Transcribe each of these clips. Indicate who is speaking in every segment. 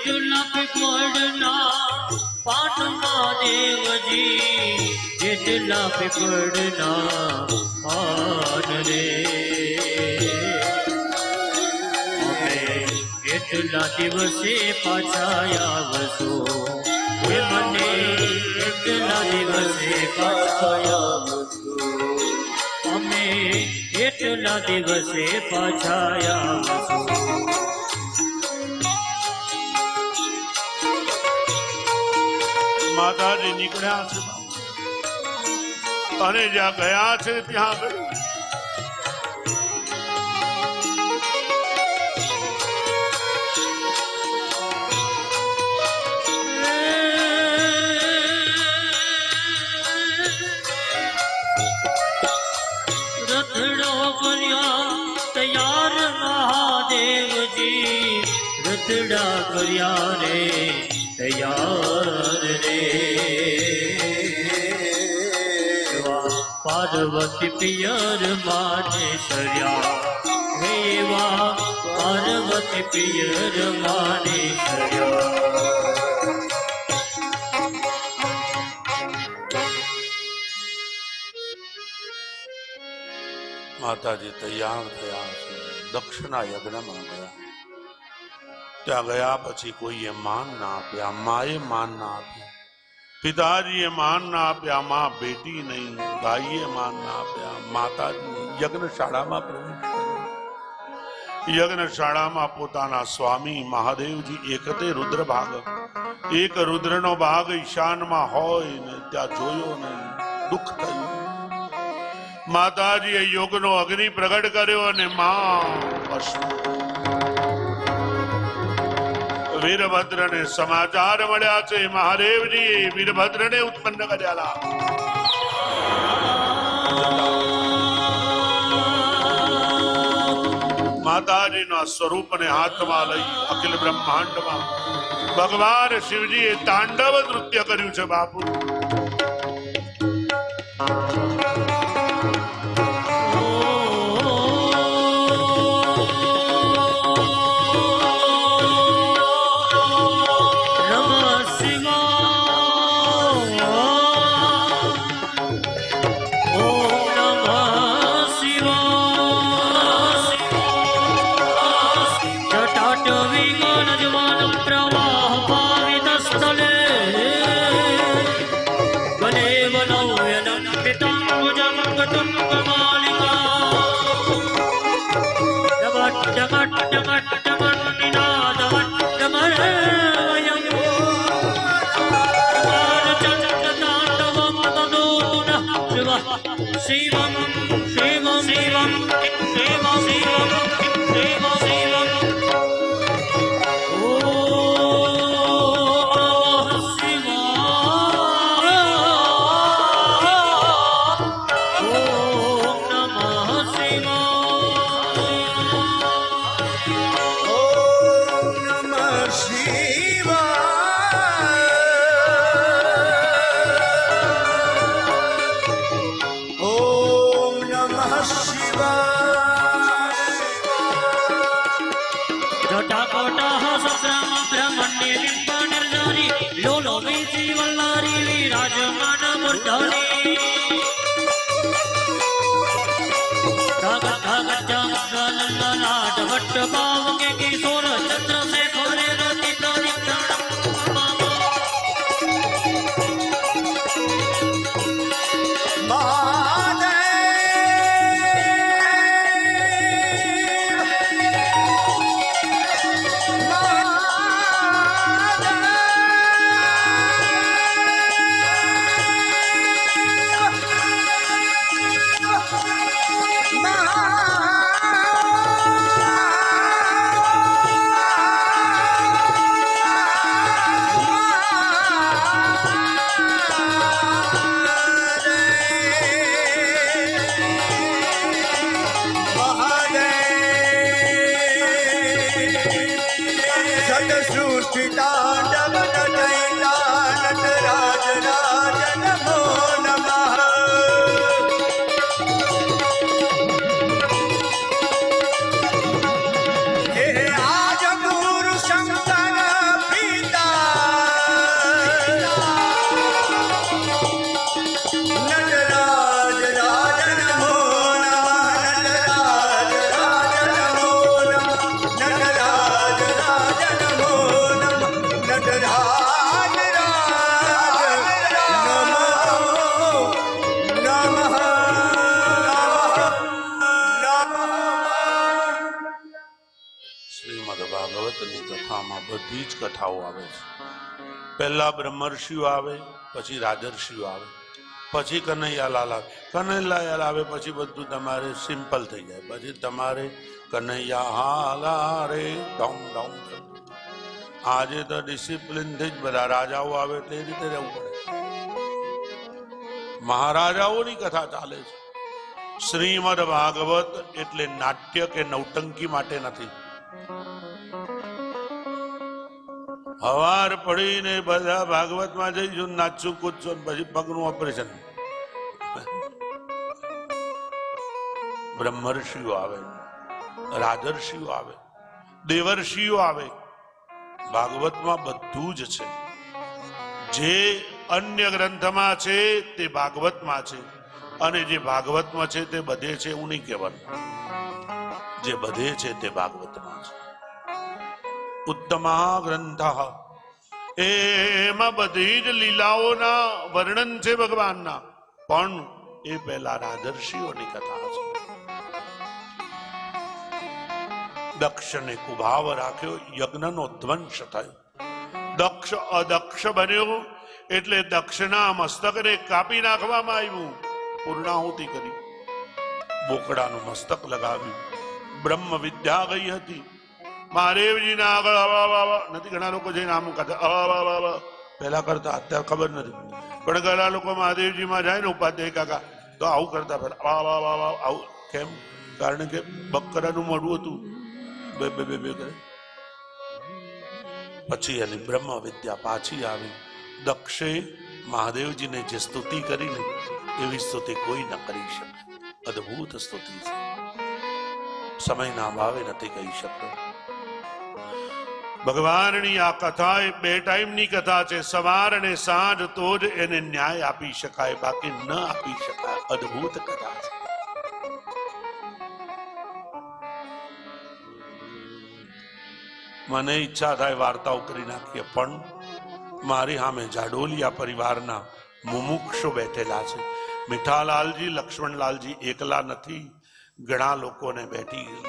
Speaker 1: એટલા પીપળના પાનમાં દેવજી, એટલા પીપળના પાન રે. અમે એટલા દિવસે પાછા આવશું, હે મને એટલા દિવસે પાછા આવશું, અમે એટલા દિવસે પાછા આવશું.
Speaker 2: માતાજી નીકળ્યા છે અને જ્યાં ગયા છે ત્યાં ગઈ.
Speaker 1: રથડો કર્યા તૈયાર મહાદેવજી, રથડા કર્યા રે તૈયાર રે. પાર્વતી પિયર માને શર્યા, વેવા પાર્વતી પિયર માને શર્યા.
Speaker 2: માતાજી તૈયાર થયા છે, દક્ષના યજ્ઞમાં ગયા. ત્યાં ગયા પછી કોઈએ માન ના આપ્યા, માએ માન ના આપ્યા, પિતાજીએ માન ના આપ્યા, મા બેટી નહીં, ભાઈએ માન ના આપ્યા. માતાજી યજ્ઞશાળામાં પ્રવેશ કર્યો. યજ્ઞશાળામાં પોતાના સ્વામી મહાદેવજી એકતે રુદ્ર ભાગ, એક રુદ્રનો ભાગ ઈશાનમાં હોય ને ત્યાં જોયો નહીં, દુઃખ થયું. માતાજીએ યોગનો અગ્નિ પ્રગટ કર્યો અને વીરભદ્રને સમાચાર મળ્યા છે, મહાદેવજી વીરભદ્રને ઉત્પન્ન કર્યા. માતાજીના સ્વરૂપને હાથમાં લઈ અખિલ બ્રહ્માંડમાં ભગવાન શિવજીએ તાંડવ નૃત્ય કર્યું છે. બાપુ શિવમ શિવમ શિવમ શિવમ શિવમ શિવમ શિવમ શ્રીમદ ભાગવતની કથામાં બધી જ કથાઓ આવે છે. પહેલા બ્રહ્મર્ષિઓ આવે, પછી રાજર્ષિઓ આવે, પછી કનૈયાલાલ આવે. કનૈયાલાલ આવે પછી બધું તમારે સિમ્પલ થઈ જાય. પછી તમારે કનૈયા રે ડોમ ડોમ. આજે તો ડિસિપ્લિનથી જ બધા રાજાઓ આવે તે રીતે રહેવું પડે. મહારાજાઓની કથા ચાલે છે. શ્રીમદ ભાગવત એટલે નાટ્ય કે નૌટંકી માટે નથી. હવાર પડીને બધા ભાગવતમાં જઈશું, નાચશું કૂદશું, પછી પગનું ઓપરેશન. બ્રહ્મર્ષિઓ આવે, રાજર્ષિઓ આવે, દેવર્ષિઓ આવે. ભાગવતમાં બધું જ છે. જે અન્ય ગ્રંથમાં છે તે ભાગવતમાં છે, અને જે ભાગવતમાં છે તે બધે છે એવું નહીં કહેવાનું. જે બધે છે તે ભાગવતમાં છે. ઉત્તમા ગ્રંથ, એમાં બધી જ લીલાઓના વર્ણન છે ભગવાનના, પણ એ પહેલા રાજર્ષિઓની કથા છે. દક્ષને કુભાવ રાખ્યો, યજ્ઞનો ધ્વંસ થયો. દક્ષ અદક્ષ બન્યો એટલે દક્ષના મસ્તકને કાપી નાખવામાં આવ્યું. પૂર્ણાહુતિ કરી, બોકડાનું મસ્તક લગાવ્યું. બ્રહ્મ વિદ્યા ગઈ હતી. મહાદેવજીના આગળ નથી. ઘણા લોકો જઈને આમ કરતા, પહેલા કરતા, અત્યારે ખબર નથી. પણ ઘણા લોકો મહાદેવજીમાં જાય ને ઉપાધ્યાય કાકા, તો આવું કરતા. પેલા આવું કેમ? કારણ કે બકરાનું મોઢું હતું. બે બે બે બે કરે. પછી એની બ્રહ્મ વિદ્યા પાછી આવી. દક્ષે મહાદેવજીને જે સ્તુતિ કરીને એવી સ્તુતિ કોઈ ન કરી શકે. અદ્ભુત સ્તુતિ છે. સમયના અભાવે નથી કહી શકતો. ભગવાનની આ કથા એ 2 ટાઈમની કથા છે, સવાર અને સાંજ. તો જ એને ન્યાય આપી શકાય, બાકી ન આપી શકાય. અદ્ભુત કથા છે. મને ઈચ્છા થાય વાર્તાઓ કરી નાખીએ, પણ મારી સામે જાડોલિયા પરિવારના મુમુક્ષો બેઠેલા છે. મીઠાલાલજી, લક્ષ્મણલાલજી એકલા નથી, ઘણા લોકોને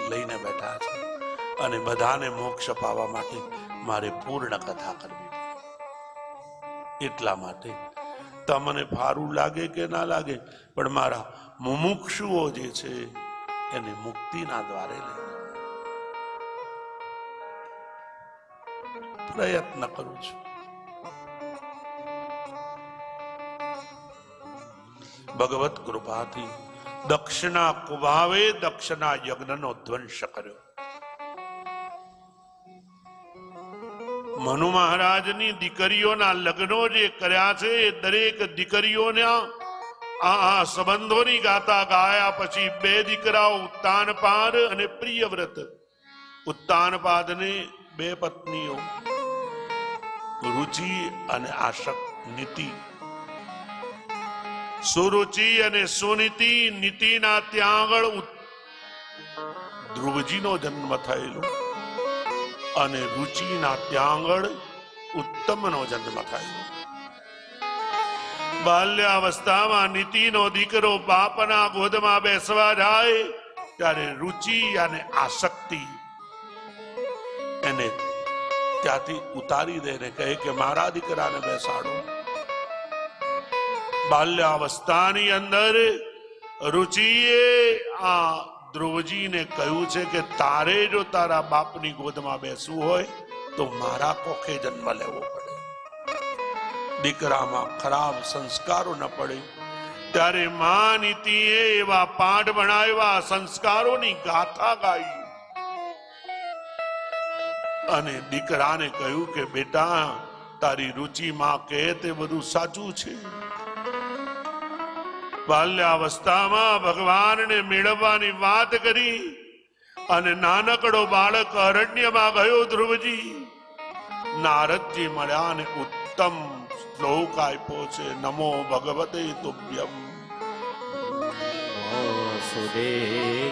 Speaker 2: લઈને બેઠા છે, અને બધાને મોક્ષ પાવા માટે મારે પૂર્ણ કથા કરવી. એટલા માટે તમને ફારું લાગે કે ના લાગે, પણ મારા મુમુક્ષુઓ જે છે એને મુક્તિના દ્વારે લઈ પ્રયત્ન કરું છું. ભગવત કૃપાથી દક્ષના કુભાવે દક્ષના યજ્ઞનો ધ્વંસ કર્યો. મનુ મહારાજની દીકરીઓના લગ્નો જે કર્યા છે એ દરેક દીકરીઓના આ સંબંધોની ગાથા ગાયા પછી 2 દીકરાઓ, ઉત્તાનપાદ અને પ્રિયવ્રત. ઉત્તાનપાદને 2 પત્નીઓ, રુચિ અને આશક નીતિ. સુરુચિ અને સુનીતિ. નીતિના ત્યાં આગળ ધ્રુવજીનો જન્મ થયેલો, અને રુચિના ત્યાં આગળ ઉત્તમનો જન્મ થયેલો. બાલ્યાવસ્થામાં નીતિનો દીકરો બાપના ગોદમાં બેસવા જાય ત્યારે રુચિ અને આસક્તિ એને ત્યાંથી ઉતારી દે, કહે કે મારા દીકરાને બેસાડો. બાલ્યાવસ્થાની અંદર રુચિએ આ ધ્રુવજીને કહ્યું છે કે તારે જો તારા બાપની ગોદમાં બેસવું હોય તો મારા કોખે જન્મ લેવો પડે. દીકરામાં ખરાબ સંસ્કારો ન પડે. ત્યારે મા નીતિએ એવા પાઠ ભણાવ્યા, સંસ્કારોની ગાથા ગાઈ, અને દીકરાને કહ્યું કે બેટા, તારી રુચિ માં કહે તે બધું સાચું છે. બાલ્યાવસ્થામાં ભગવાનને મેળવવાની વાત કરી, અને નાનકડો બાળક અરણ્યમાં ગયો. ધ્રુવજી નારદજી મળ્યા અને ઉત્તમ શ્લોક આપ્યો છે. નમો ભગવતે તુભ્યમ
Speaker 1: વાસુદેવાય.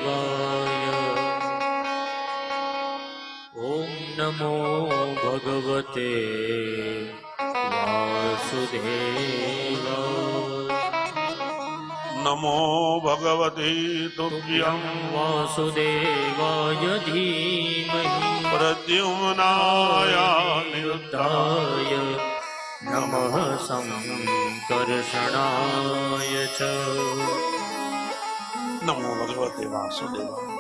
Speaker 1: ઓમ નમો ભગવતે વાસુદેવાય.
Speaker 2: નમો ભગવતે તુભ્યં
Speaker 1: વાસુદેવાય ધીમહિ
Speaker 2: પ્રદ્યુમ્નાય નિરુદ્ધાય
Speaker 1: નમઃ સંકર્ષણાય ચ
Speaker 2: નમો ભગવતે વાસુદેવાય.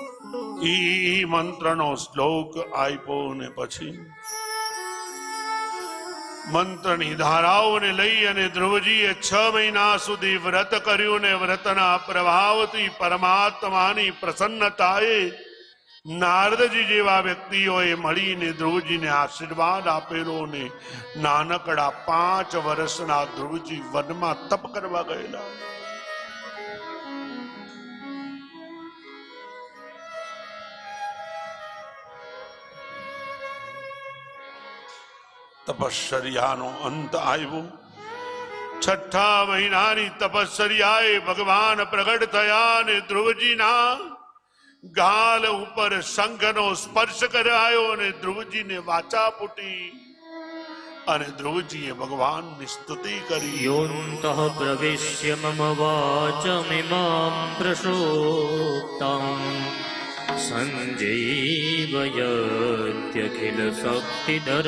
Speaker 2: ઈ મંત્રનો શ્લોક આપ્યો ને પછી મંત્રની ધારાઓને લઈ અને ધ્રુવજીએ 6 મહિના સુધી વ્રત કર્યું ને વ્રતના પ્રભાવથી પરમાત્માની પ્રસન્નતાએ નારદજી જેવા વ્યક્તિઓએ મળીને ધ્રુવજીને આશીર્વાદ આપેલો ને નાનકડા 5 વર્ષના ધ્રુવજી વનમાં તપ કરવા ગયેલા. તપશ્ચર્યાનો અંત આવ્યો. 6ઠા મહિનાની તપશ્ચર્યાએ ભગવાન પ્રગટ થયા અને ધ્રુવજીના ગાલ ઉપર શંખનો સ્પર્શ કરાયો અને ધ્રુવજીને વાચા ફૂટી અને ધ્રુવજીએ ભગવાનની સ્તુતિ કરી.
Speaker 1: યોऽन्तઃ પ્રવિશ્ય મમ વાચમિમાં પ્રસોક્તાં સંજીવયત્યખિલ શક્તિધર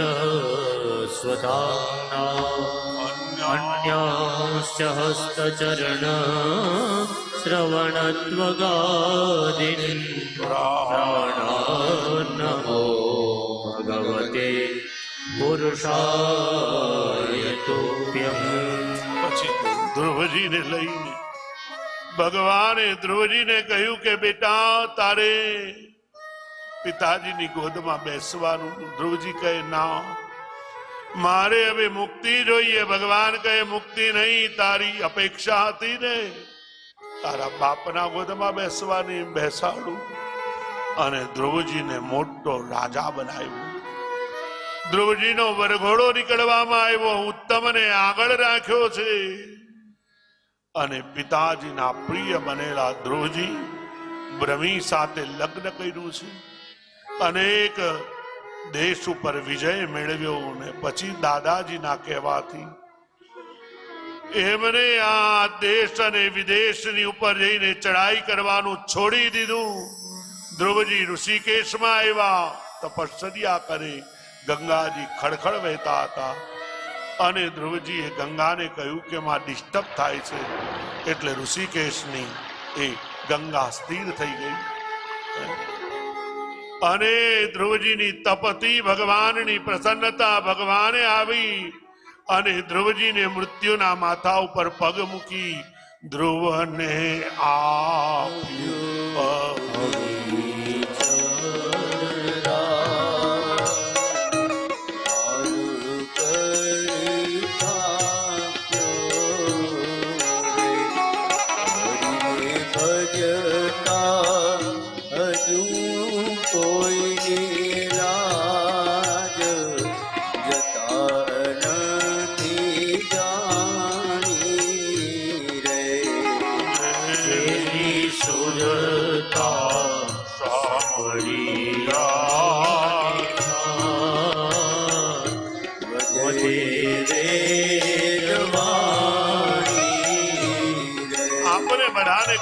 Speaker 1: સ્વધામ્ના અન્યાશ્ચ હસ્તચરણ શ્રવણત્વગાદીન પ્રાણાન્નમો ભગવતે પુરુષાય તુભ્યં.
Speaker 2: પછી ધ્રુવજીને લઈને ભગવાને ધ્રુવજીને કહ્યું કે બેટા તારે પિતાજીની ગોદમાં બેસવાનું. ધ્રુવજી કહે ના, મારે હવે મુક્તિ જોઈએ. ભગવાન કહે મુક્તિ નહીં, તારી અપેક્ષા હતી ને તારા બાપના ગોદમાં બેસવાની. બેસાડું અને ધ્રુવજીને મોટો રાજા બનાવ્યો. ધ્રુવજીનો વરઘોડો નીકળવામાં આવ્યો. ઉત્તમને આગળ રાખ્યો છે અને પિતાજીના પ્રિય બનેલા ધ્રુવજી બ્રહ્મી સાથે લગ્ન કર્યું છે. અનેક દેશ ઉપર વિજય મેળવ્યો ને પછી દાદાજીના કહેવાથી એમને આ દેશ અને વિદેશની ઉપર જઈને ચડાઈ કરવાનું છોડી દીધું. ધ્રુવજી ઋષિકેશમાં આવ્યા, તપશ્ચર્યા કરે. ગંગાજી ખડખડ વહેતા હતા અને ધ્રુવજીએ ગંગાને કહ્યું કે માં ડિસ્ટર્બ થાય છે, એટલે ઋષિકેશની એ ગંગા સ્થિર થઈ ગઈ અને ધ્રુવજીની તપથી ભગવાનની પ્રસન્નતા ભગવાને આવી અને ધ્રુવજીને મૃત્યુના માથા ઉપર પગ મૂકી ધ્રુવને આપ્યું.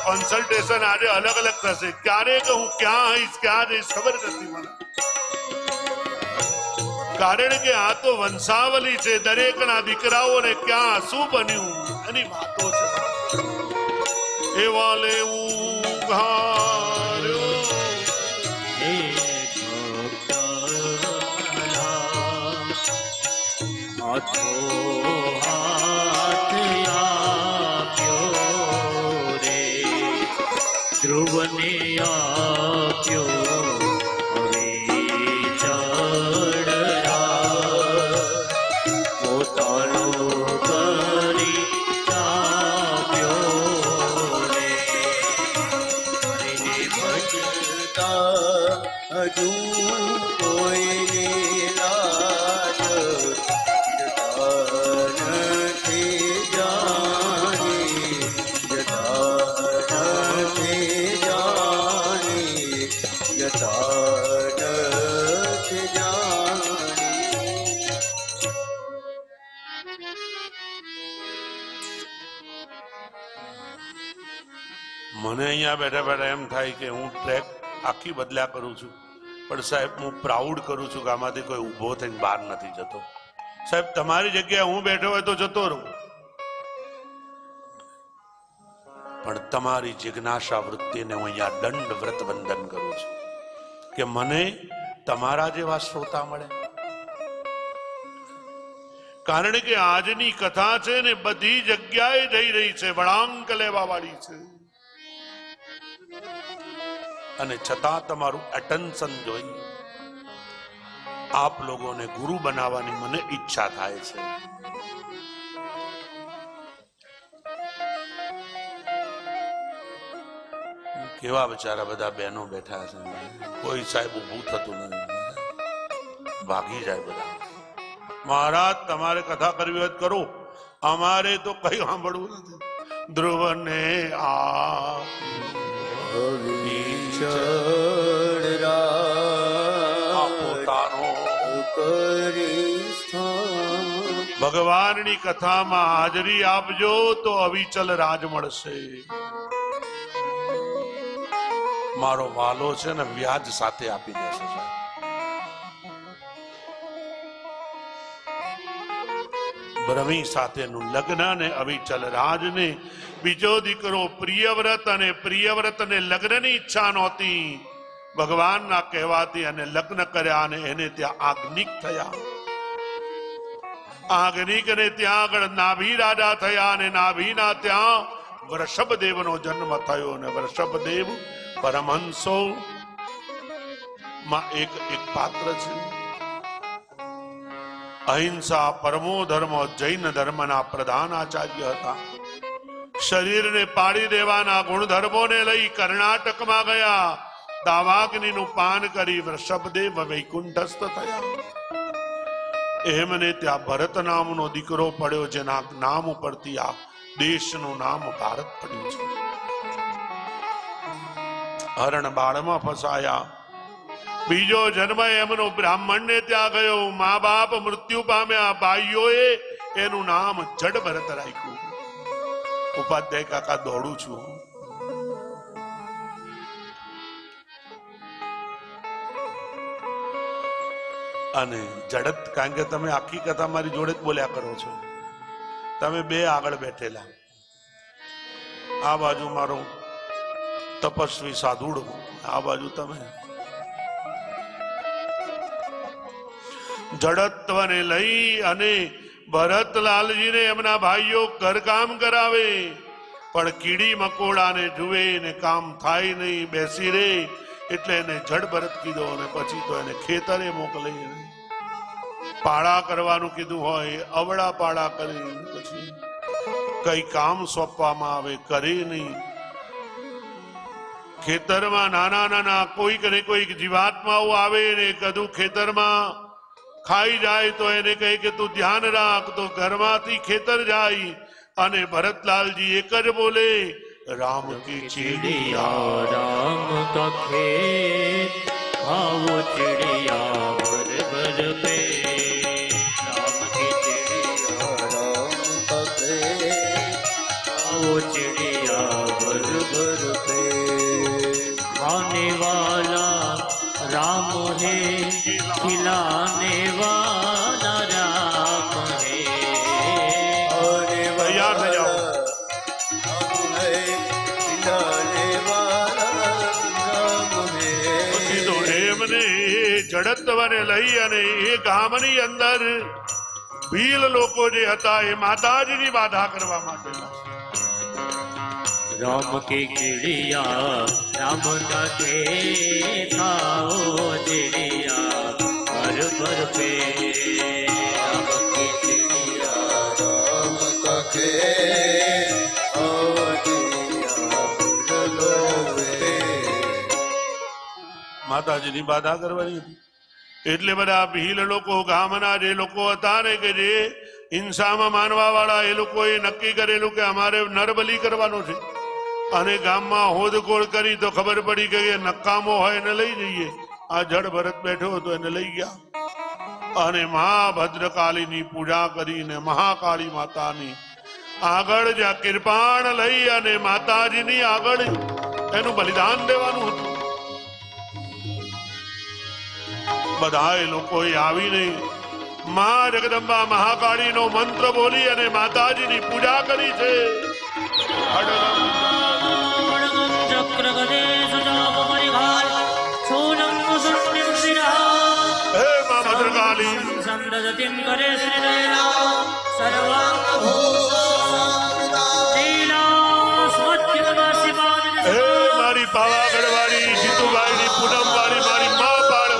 Speaker 2: કોન્સલ્ટેશન આજે અલગ અલગ થશે. ક્યારેક હું ક્યાં આવીશ ક્યાં જઈશ ખબર નથી મને, કારણ કે આ તો વંશાવલી છે. દરેકના દીકરાઓને ક્યાં શું બન્યું એની વાતો છે. એવા લેવું ઘાર્યો
Speaker 1: હાથો હાથ ધ્રુવને આપ્યો હવે ચડરા પોતાનો કરી આપ્યો રે. ભજતા હજુ કોઈ લાજ
Speaker 2: મને અહીંયા બેઠા બેઠા એમ થાય કે હું ટ્રેક આખી બદલ્યા કરું છું, પણ સાહેબ હું પ્રાઉડ કરું છું કે આમાંથી કોઈ ઊભો થઈને બહાર નથી જતો. સાહેબ તમારી જગ્યાએ હું બેઠો હોય તો જતો રહું, પણ તમારી જિજ્ઞાસા વૃત્તિને હું અહીંયા દંડ વ્રત વંદન કરું છું કે મને તમારા જેવા શ્રોતા મળે. કારણ કે આજની કથા છે ને બધી જગ્યાએ જઈ રહી છે, વળાંક લેવા વાળી છે, અને છતાં તમારું એટેન્શન જોઈ આપ લોકોને ગુરુ બનાવવાની મને ઈચ્છા થાય છે. કેવા બિચારા બધા બહેનો બેઠા છે, કોઈ સાહેબ ઊભું થતું નથી, ભાગી જાય બધા. મહારાજ તમારે કથા કરવી હોય કરો, અમારે તો કઈ સાંભળવું નથી. ધ્રુવને ભગવાનની કથામાં હાજરી આપજો તો અવિચલ રાજ મળશે. મારો વાલો છે ને વ્યાજ સાથે આપી દેશે. બ્રહ્મી સાથેનું લગ્ન ને અવિચલ રાજને બીજો દીકરો પ્રિયવ્રત, અને પ્રિયવ્રતને લગ્નની ઈચ્છા નહોતી, ભગવાનના કહેવાથી અને લગ્ન કર્યા અને એને ત્યાં આગનિક થયા. આગનિક ને ત્યાં આગળ નાભી રાજા થયા, અને નાભીના ત્યાં વૃષભદેવનો જન્મ થયો. અને વૃષભદેવ પરમહંસો માં એક પાત્ર છે. અહિંસા પરમો ધર્મ જૈન ધર્મના પ્રધાન આચાર્ય હતા. શરીરને પાડી દેવાના ગુણધર્મોને લઈ કર્ણાટકમાં ગયા. દાવાગ્નિનું પાન કરી વૃષભદેવ વૈકુંઠસ્થ થયા. એમને ત્યાં ભરત નામનો દીકરો પડ્યો, જેના નામ ઉપરથી આ દેશનું નામ ભારત પડ્યું છે. હરણ બાળમાં ફસાયા. બીજો જન્મ એમનો બ્રાહ્મણ ને ત્યાં ગયો. મા બાપ મૃત્યુ પામ્યા. ભાઈઓએ એનું નામ જડ ભરત રાખ્યું. ઉપાધ્યાય કાકા દોડું છું. અને જડત, કારણ કે તમે આખી કથા મારી જોડે જ બોલ્યા કરો છો. તમે બે આગળ બેઠેલા, આ બાજુ મારો તપસ્વી સાધુડો, આ બાજુ તમે. જડત્વને લઈ અને ભરતલાલજીને એમના ભાઈઓ ઘરકામ કરાવે, પણ કીડી મકોડાને જુએ ને કામ થાય નહીં, બેસી રે, એટલે એને જડ ભરત કીધો. અને પછી તો એને ખેતરે મોકલે. પાળા કરવાનું કીધું હોય, અવળા પાળા કરી, પછી કઈ કામ સોંપવામાં આવે કરે નહીં. ખેતરમાં નાના નાના કોઈક ને કોઈક જીવાત્માઓ આવે ને કદું ખેતરમાં ખાઈ જાય તો એને કહે કે તું ધ્યાન રાખ. તો ઘરમાંથી ખેતર જાય અને ભરતલાલજી એક જ બોલે, રામ કી ચીડિયા
Speaker 1: राम का खेत खाओ चिड़िया भर भर पे, राम की चिड़िया राम का खेत खाओ चिड़िया भर भर पे, खाने वाला राम है खिलाने वाला राम है.
Speaker 2: તૈયાર થઈ જાઓ. જડત્વને લઈ અને એ ગામની અંદર ભીલ લોકો જે હતા એ માતાજીની બાધા કરવા માટે.
Speaker 1: राम की चिड़िया राम का खेत खाओ चिड़िया भर भर पे, राम की चिड़िया राम का खेत खाओ चिड़िया भर पे.
Speaker 2: માતાજીની બાધા કરવાની હતી. એટલે બધા ભીલ લોકો, ગામના જે લોકો હતા ને કે જે હિંસામાં માનવા વાળા, એ લોકોએ નક્કી કરેલું કે અમારે નરબલી કરવાનો છે. અને ગામમાં હોદગોળ કરી તો ખબર પડી કે નકામો હોય એને લઈ જઈએ. આ જડ ભરત બેઠો હતો એને લઈ ગયા અને મહાભદ્રકાળીની પૂજા કરીને મહાકાળી માતાની આગળ જ્યાં કિરપાણ લઈ અને માતાજીની આગળ એનું બલિદાન દેવાનું હતું. બધાએ લોકોએ આવીને મા જગદંબા મહાકાળીનો મંત્ર બોલી અને માતાજીની પૂજા કરી છે. હે મા ભદ્રકાળી, હે મારી પાવાગઢવાળી જીતુભાઈની પૂનમવાળી મારી મા પાડ,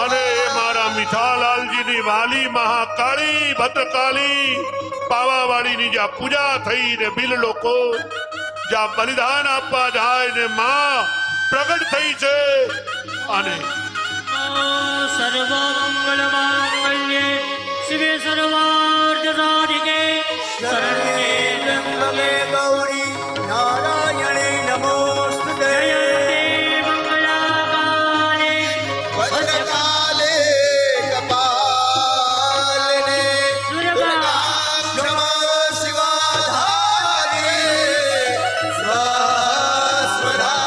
Speaker 2: અને એ મારા મીઠાલાલજીની વાલી મહાકાળી ભદ્રકાળી પાવાવાળીની જ્યાં પૂજા થઈ ને બિલ લોકો જ્યાં બલિદાન આપવા જાય ને માં પ્રગટ થઈ છે. અને
Speaker 1: સર્વમંગલ માંગલ્યે શિવે સર્વાર્થ સાધિકે શરણ્યે ત્ર્યંબકે ગૌરી નારાયણે નમોસ્તુતે. જયંતે મંગલાકાલે
Speaker 3: ભદ્રકાલે કપાલિને
Speaker 1: દુર્ગા
Speaker 3: નમઃ શિવાધારે સ્વસ્વધા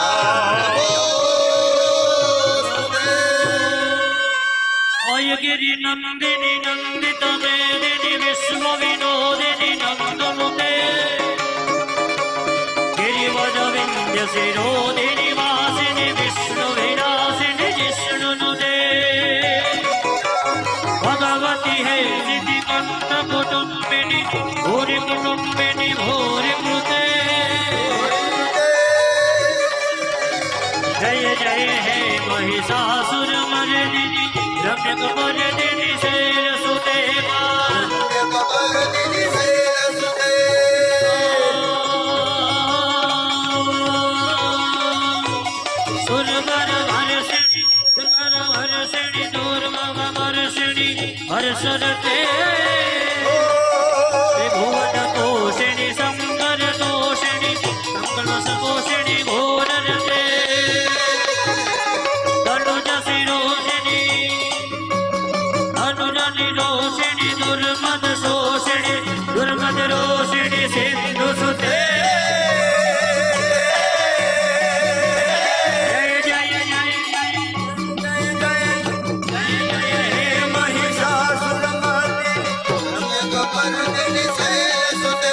Speaker 1: અયગિરી નંદિની નંદિત મેદિની વિશ્વ વિનોદિની નંદનુતે ગિરિવર વિંધ્ય શિરોદિની વાસિની વિષ્ણુ વિનાશિની જિષ્ણુનુતે ભગવતી હે સિદ્ધિ કંઠ કુટુંબિની ભૂરી કુટુંબિની ભૂરી કૃતે. જય જય હે મહિષાસુર મર્દિની રમ્યક મર્દિની શૈલસુતે મા.
Speaker 3: કપાલિની શૈલસુતે
Speaker 1: સુરગર હર્ષિણી સુરગર હર્ષિણી દુર્ગમ હર્ષિણી હર્ષરતે ભુવન તોષિણી શંકર તોષિણી મંગલ સતોષિણી ઘોરરતે ધનુજ શિરોષિણી ધનુજની રોષિણી દુર્મદ શોષિણી દુર્મદ રોષિણી સિંધુ સુતે. જય જય જય જય
Speaker 3: મહિષાસુરમર્દિની રમ્યક મર્દિની શૈલસુતે